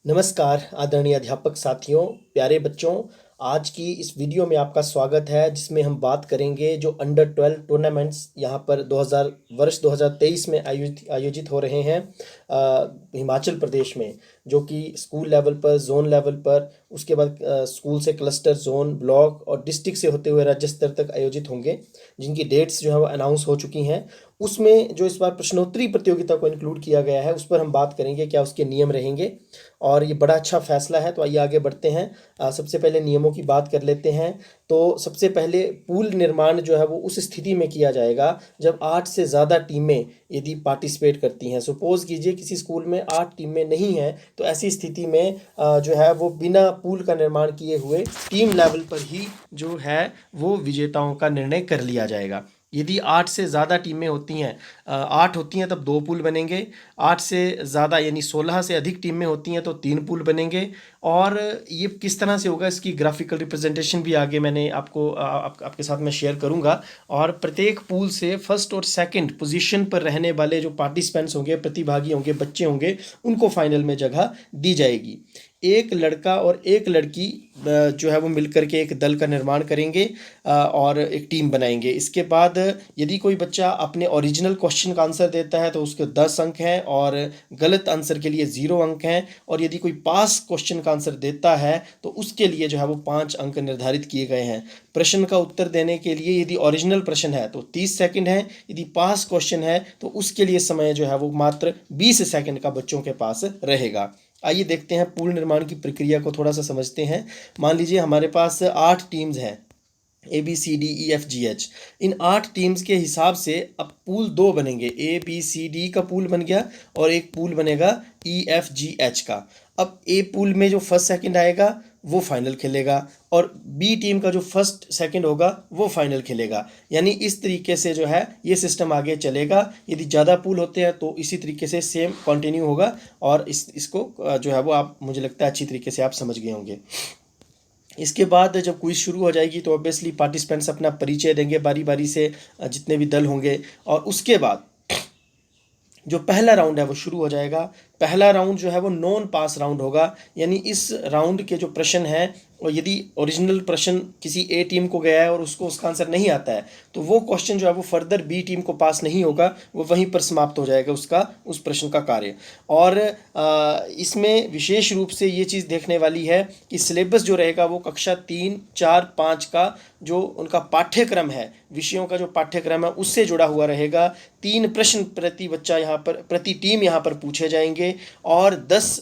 नमस्कार आदरणीय अध्यापक साथियों, प्यारे बच्चों। आज की इस वीडियो में आपका स्वागत है, जिसमें हम बात करेंगे जो अंडर 12 टूर्नामेंट्स यहाँ पर 2023 में आयोजित हो रहे हैं हिमाचल प्रदेश में, जो कि स्कूल लेवल पर, जोन लेवल पर, उसके बाद स्कूल से क्लस्टर, जोन, ब्लॉक और डिस्ट्रिक्ट से होते हुए राज्य स्तर तक आयोजित होंगे, जिनकी डेट्स जो है वो अनाउंस हो चुकी हैं। उसमें जो इस बार प्रश्नोत्तरी प्रतियोगिता को इंक्लूड किया गया है, उस पर हम बात करेंगे, क्या उसके नियम रहेंगे। और ये बड़ा अच्छा फैसला है, तो आइए आगे बढ़ते हैं। सबसे पहले नियमों की बात कर लेते हैं। तो सबसे पहले पूल निर्माण जो है वो उस स्थिति में किया जाएगा जब 8 से ज़्यादा टीमें यदि पार्टिसिपेट करती हैं। सपोज कीजिए किसी स्कूल में 8 टीमें नहीं हैं, तो ऐसी स्थिति में जो है वो बिना पूल का निर्माण किए हुए टीम लेवल पर ही जो है वो विजेताओं का निर्णय कर लिया जाएगा। यदि 8 से ज़्यादा टीमें होती हैं, 8 होती हैं तब 2 पूल बनेंगे। 8 से ज़्यादा यानी 16 से अधिक टीमें होती हैं तो 3 पूल बनेंगे। और ये किस तरह से होगा, इसकी ग्राफिकल रिप्रेजेंटेशन भी आगे मैंने आपके साथ मैं शेयर करूंगा। और प्रत्येक पूल से फर्स्ट और सेकंड पोजीशन पर रहने वाले जो पार्टिसिपेंट्स होंगे, प्रतिभागी होंगे, बच्चे होंगे, उनको फाइनल में जगह दी जाएगी। एक लड़का और एक लड़की जो है वो मिलकर के एक दल का निर्माण करेंगे और एक टीम बनाएंगे। इसके बाद यदि कोई बच्चा अपने ओरिजिनल क्वेश्चन का आंसर देता है तो उसके 10 अंक हैं और गलत आंसर के लिए 0 अंक हैं। और यदि कोई पास क्वेश्चन का आंसर देता है तो उसके लिए जो है वो 5 अंक निर्धारित किए गए हैं। प्रश्न का उत्तर देने के लिए यदि ओरिजिनल प्रश्न है तो 30 सेकंड है, यदि पास क्वेश्चन है तो उसके लिए समय जो है वो मात्र 20 सेकंड का बच्चों के पास रहेगा। आइए देखते हैं पूर्ण निर्माण की प्रक्रिया को थोड़ा सा समझते हैं। मान लीजिए हमारे पास 8 टीम्स हैं, ABCDEFGH। इन 8 टीम्स के हिसाब से अब पूल 2 बनेंगे। ABCD का पूल बन गया और एक पूल बनेगा EFGH का। अब ए पूल में जो फर्स्ट सेकंड आएगा वो फाइनल खेलेगा और बी टीम का जो फर्स्ट सेकंड होगा वो फाइनल खेलेगा। यानी इस तरीके से जो है ये सिस्टम आगे चलेगा। यदि ज़्यादा पूल होते हैं तो इसी तरीके से सेम कंटिन्यू होगा। और इसको जो है वो आप, मुझे लगता है अच्छी तरीके से आप समझ गए होंगे। इसके बाद जब क्विज शुरू हो जाएगी तो ऑब्वियसली पार्टिसिपेंट्स अपना परिचय देंगे बारी बारी से, जितने भी दल होंगे। और उसके बाद जो पहला राउंड है वो शुरू हो जाएगा। पहला राउंड जो है वो नॉन पास राउंड होगा। यानी इस राउंड के जो प्रश्न हैं, और यदि ओरिजिनल प्रश्न किसी ए टीम को गया है और उसको उसका आंसर नहीं आता है तो वो क्वेश्चन जो है वो फर्दर बी टीम को पास नहीं होगा, वो वहीं पर समाप्त हो जाएगा उसका, उस प्रश्न का कार्य। और इसमें विशेष रूप से ये चीज़ देखने वाली है कि सिलेबस जो रहेगा वो कक्षा 3, 4, 5 का जो उनका पाठ्यक्रम है, विषयों का जो पाठ्यक्रम है उससे जुड़ा हुआ रहेगा। 3 प्रश्न प्रति बच्चा यहाँ पर, प्रति टीम यहाँ पर पूछे जाएंगे और 10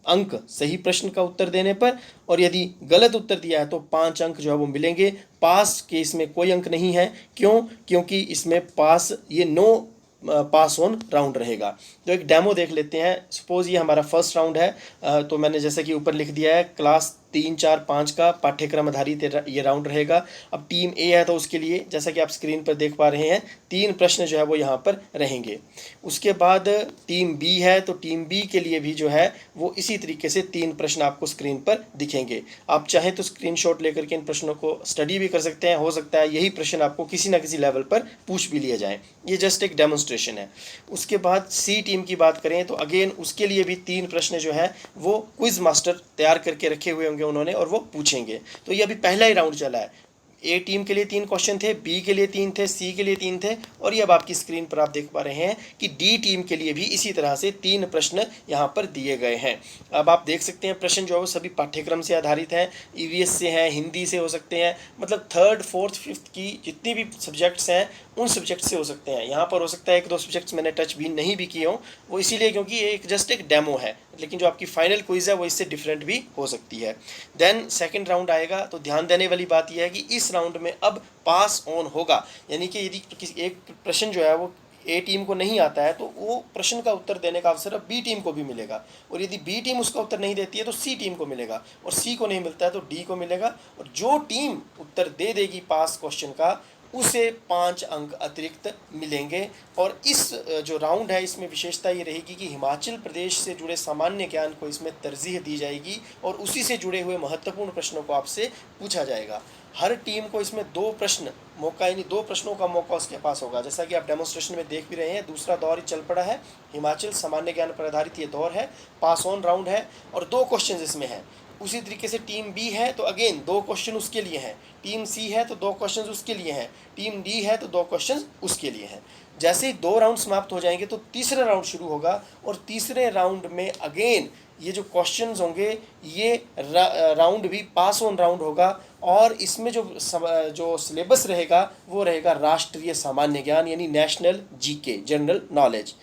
अंक सही प्रश्न का उत्तर देने पर, और यदि गलत उत्तर दिया है तो 5 अंक जो है वो मिलेंगे। पास के इसमें कोई अंक नहीं है। क्यों? क्योंकि इसमें पास, ये नो पास ऑन राउंड रहेगा। तो एक डेमो देख लेते हैं। सपोज ये हमारा फर्स्ट राउंड है, तो मैंने जैसे कि ऊपर लिख दिया है, क्लास 3, 4, 5 का पाठ्यक्रम आधारित ये राउंड रहेगा। अब टीम ए है तो उसके लिए जैसा कि आप स्क्रीन पर देख पा रहे हैं 3 प्रश्न जो है वो यहाँ पर रहेंगे। उसके बाद टीम बी है तो टीम बी के लिए भी जो है वो इसी तरीके से 3 प्रश्न आपको स्क्रीन पर दिखेंगे। आप चाहें तो स्क्रीनशॉट लेकर के इन प्रश्नों को स्टडी भी कर सकते हैं। हो सकता है यही प्रश्न आपको किसी ना किसी लेवल पर पूछ भी लिए जाए। ये जस्ट एक डेमोन्स्ट्रेशन है। उसके बाद सी टीम की बात करें तो अगेन उसके लिए भी 3 प्रश्न जो है वो क्विज मास्टर तैयार करके रखे हुए होंगे उन्होंने, और वो पूछेंगे। तो ये अभी पहला ही राउंड चला है। ए टीम के लिए 3 क्वेश्चन थे, बी के लिए 3 थे, सी के लिए 3 थे, और ये अब आपकी स्क्रीन पर आप देख पा रहे हैं कि डी टीम के लिए भी इसी तरह से 3 प्रश्न यहाँ पर दिए गए हैं। अब आप देख सकते हैं प्रश्न जो है वो सभी पाठ्यक्रम से आधारित हैं, ईवीएस से हैं, हिंदी से हो सकते हैं, मतलब 3rd, 4th, 5th की जितनी भी सब्जेक्ट्स हैं उन सब्जेक्ट से हो सकते हैं। यहाँ पर हो सकता है 1-2 सब्जेक्ट्स मैंने टच भी नहीं भी किए हों, वो इसीलिए क्योंकि ये एक जस्ट एक डेमो है, लेकिन जो आपकी फाइनल क्विज है वो इससे डिफरेंट भी हो सकती है। देन सेकंड राउंड आएगा तो ध्यान देने वाली बात यह है कि इस राउंड में अब पास ऑन होगा। यानी कि यदि किसी एक प्रश्न जो है वो ए टीम को नहीं आता है तो वो प्रश्न का उत्तर देने का अवसर अब बी टीम को भी मिलेगा, और यदि बी टीम उसका उत्तर नहीं देती है तो सी टीम को मिलेगा, और सी को नहीं मिलता है तो डी को मिलेगा। और जो टीम उत्तर दे देगी पास क्वेश्चन का उसे 5 अंक अतिरिक्त मिलेंगे। और इस जो राउंड है इसमें विशेषता ये रहेगी कि हिमाचल प्रदेश से जुड़े सामान्य ज्ञान को इसमें तरजीह दी जाएगी और उसी से जुड़े हुए महत्वपूर्ण प्रश्नों को आपसे पूछा जाएगा। हर टीम को इसमें 2 प्रश्न मौका, यानी 2 प्रश्नों का मौका उसके पास होगा। जैसा कि आप डेमोन्स्ट्रेशन में देख भी रहे हैं, दूसरा दौर ही चल पड़ा है। हिमाचल सामान्य ज्ञान पर आधारित ये दौर है, पास ऑन राउंड है और 2 क्वेश्चन इसमें हैं। उसी तरीके से टीम बी है तो अगेन 2 क्वेश्चन उसके लिए हैं, टीम सी है तो 2 क्वेश्चन उसके लिए हैं, टीम डी है तो 2 क्वेश्चन उसके लिए हैं। जैसे ही 2 राउंड समाप्त हो जाएंगे तो तीसरा राउंड शुरू होगा और तीसरे राउंड में अगेन ये जो क्वेश्चंस होंगे ये राउंड भी पास ऑन राउंड होगा और इसमें जो सिलेबस रहेगा वो रहेगा राष्ट्रीय सामान्य ज्ञान, यानी नेशनल जीके, जनरल नॉलेज।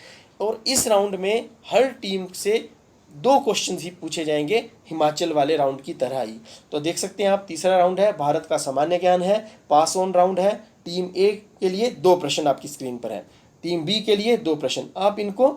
और इस राउंड में हर टीम से 2 क्वेश्चन ही पूछे जाएंगे, हिमाचल वाले राउंड की तरह ही। तो देख सकते हैं आप, तीसरा राउंड है, भारत का सामान्य ज्ञान है, पास ऑन राउंड है। टीम ए के लिए 2 प्रश्न आपकी स्क्रीन पर है, टीम बी के लिए 2 प्रश्न। आप इनको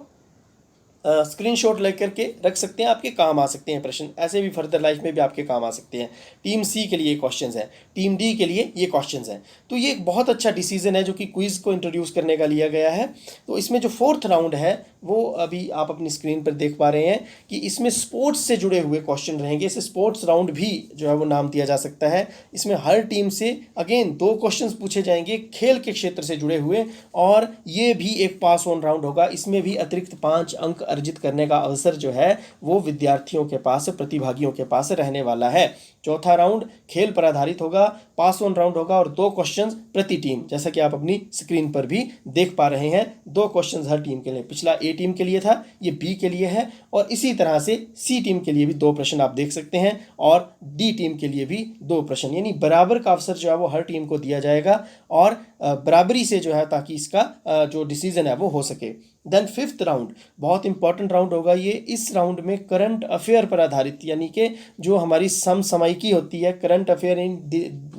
स्क्रीनशॉट लेकर के रख सकते हैं, आपके काम आ सकते हैं प्रश्न, ऐसे भी फर्दर लाइफ में भी आपके काम आ सकते हैं। टीम सी के लिए क्वेश्चंस हैं, टीम डी के लिए ये क्वेश्चंस हैं। तो ये एक बहुत अच्छा डिसीजन है जो कि क्विज़ को इंट्रोड्यूस करने का लिया गया है। तो इसमें जो 4th राउंड है वो अभी आप अपनी स्क्रीन पर देख पा रहे हैं कि इसमें स्पोर्ट्स से जुड़े हुए क्वेश्चन रहेंगे। इसे स्पोर्ट्स राउंड भी जो है वो नाम दिया जा सकता है। इसमें हर टीम से अगेन 2 क्वेश्चन पूछे जाएंगे खेल के क्षेत्र से जुड़े हुए और ये भी एक पास ऑन राउंड होगा। इसमें भी अतिरिक्त 5 अंक अर्जित करने का अवसर जो है वो विद्यार्थियों के पास, प्रतिभागियों के पास रहने वाला है। चौथा राउंड खेल पर आधारित होगा, पास ऑन राउंड होगा और 2 क्वेश्चंस प्रति टीम, जैसा कि आप अपनी स्क्रीन पर भी देख पा रहे हैं। 2 क्वेश्चंस हर टीम के लिए, पिछला ए टीम के लिए था, ये बी के लिए है और इसी तरह से सी टीम के लिए भी 2 प्रश्न आप देख सकते हैं और डी टीम के लिए भी 2 प्रश्न, यानी बराबर का अवसर जो है वो हर टीम को दिया जाएगा और बराबरी से जो है, ताकि इसका जो डिसीजन है वो हो सके। देन 5th राउंड बहुत इंपॉर्टेंट राउंड होगा ये। इस राउंड में करंट अफेयर पर आधारित, यानी कि जो हमारी समसामयिकी होती है, current affair in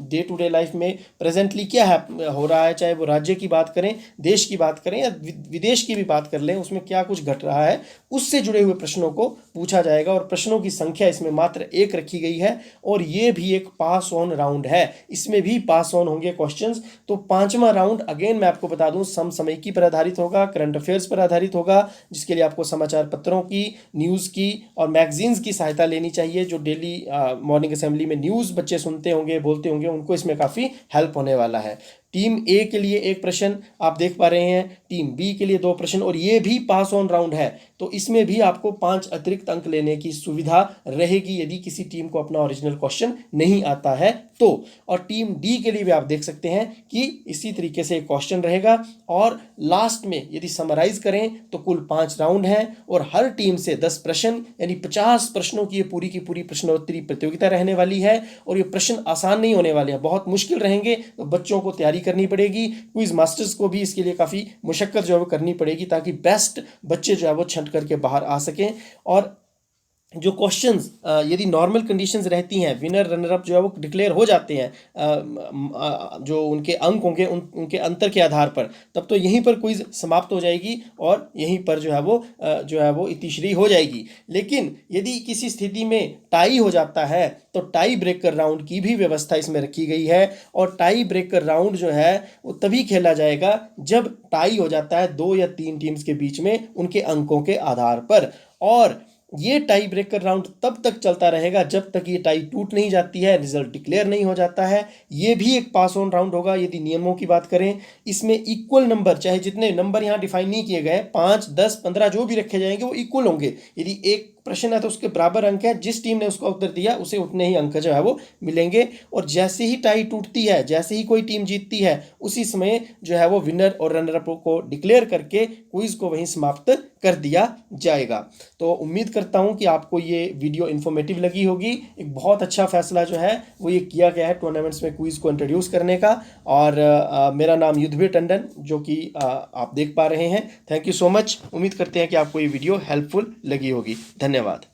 day to day life में प्रेजेंटली क्या है हो रहा है, चाहे वो राज्य की बात करें, देश की बात करें या विदेश की भी बात कर लें, उसमें क्या कुछ घट रहा है, उससे जुड़े हुए प्रश्नों को पूछा जाएगा। और प्रश्नों की संख्या इसमें मात्र 1 रखी गई है और ये भी एक पास ऑन राउंड है, इसमें भी पास ऑन होंगे क्वेश्चंस। तो 5वां राउंड अगेन मैं आपको बता दूं समसामयिकी पर आधारित होगा, करंट अफेयर्स पर आधारित होगा, जिसके लिए आपको समाचार पत्रों की, न्यूज़ की और मैगजीन्स की सहायता लेनी चाहिए। जो डेली मॉर्निंग असेंबली में न्यूज़ बच्चे सुनते होंगे, बोलते होंगे, उनको इसमें काफ़ी हेल्प होने वाला है। टीम ए के लिए 1 प्रश्न आप देख पा रहे हैं, टीम बी के लिए 2 प्रश्न और ये भी पास ऑन राउंड है। तो इसमें भी आपको 5 अतिरिक्त अंक लेने की सुविधा रहेगी यदि किसी टीम को अपना ओरिजिनल क्वेश्चन नहीं आता है तो। और टीम डी के लिए भी आप देख सकते हैं कि इसी तरीके से एक क्वेश्चन रहेगा और लास्ट में यदि समराइज करें तो कुल 5 राउंड हैं और हर टीम से 10 प्रश्न, यानी 50 प्रश्नों की ये पूरी की पूरी प्रश्नोत्तरी प्रतियोगिता रहने वाली है। और ये प्रश्न आसान नहीं होने वाले हैं, बहुत मुश्किल रहेंगे, तो बच्चों को तैयारी करनी पड़ेगी। क्विज मास्टर्स को भी इसके लिए काफ़ी मुशक्कत जो है वो करनी पड़ेगी ताकि बेस्ट बच्चे जो है वो छंट करके बाहर आ सकें। और जो क्वेश्चंस यदि नॉर्मल कंडीशंस रहती हैं, विनर रनर अप जो है वो डिक्लेयर हो जाते हैं, जो उनके अंक होंगे उनके अंतर के आधार पर, तब तो यहीं पर क्विज समाप्त हो जाएगी और यहीं पर जो है वो इतिश्री हो जाएगी। लेकिन यदि किसी स्थिति में टाई हो जाता है तो टाई ब्रेकर राउंड की भी व्यवस्था इसमें रखी गई है। और टाई ब्रेकर राउंड जो है वो तभी खेला जाएगा जब टाई हो जाता है 2 या 3 टीम्स के बीच में उनके अंकों के आधार पर। और ये टाई ब्रेकर राउंड तब तक चलता रहेगा जब तक ये टाई टूट नहीं जाती है, रिजल्ट डिक्लेयर नहीं हो जाता है। ये भी एक पास ऑन राउंड होगा। यदि नियमों की बात करें, इसमें इक्वल नंबर, चाहे जितने नंबर यहाँ डिफाइन नहीं किए गए, 5, 10, 15 जो भी रखे जाएंगे वो इक्वल होंगे। यदि एक प्रश्न है तो उसके बराबर अंक है, जिस टीम ने उसका उत्तर दिया उसे उतने ही अंक जो है वो मिलेंगे। और जैसे ही टाई टूटती है, जैसे ही कोई टीम जीतती है, उसी समय जो है वो विनर और रनर अप को डिक्लेयर करके क्विज को वहीं समाप्त कर दिया जाएगा। तो उम्मीद करता हूं कि आपको ये वीडियो इन्फॉर्मेटिव लगी होगी। एक बहुत अच्छा फैसला जो है वो ये किया गया है टूर्नामेंट्स में क्विज को इंट्रोड्यूस करने का। और मेरा नाम युद्धवीर टंडन, जो कि आप देख पा रहे हैं। Thank you so much. उम्मीद करते हैं कि आपको ये वीडियो हेल्पफुल लगी होगी। धन्यवाद।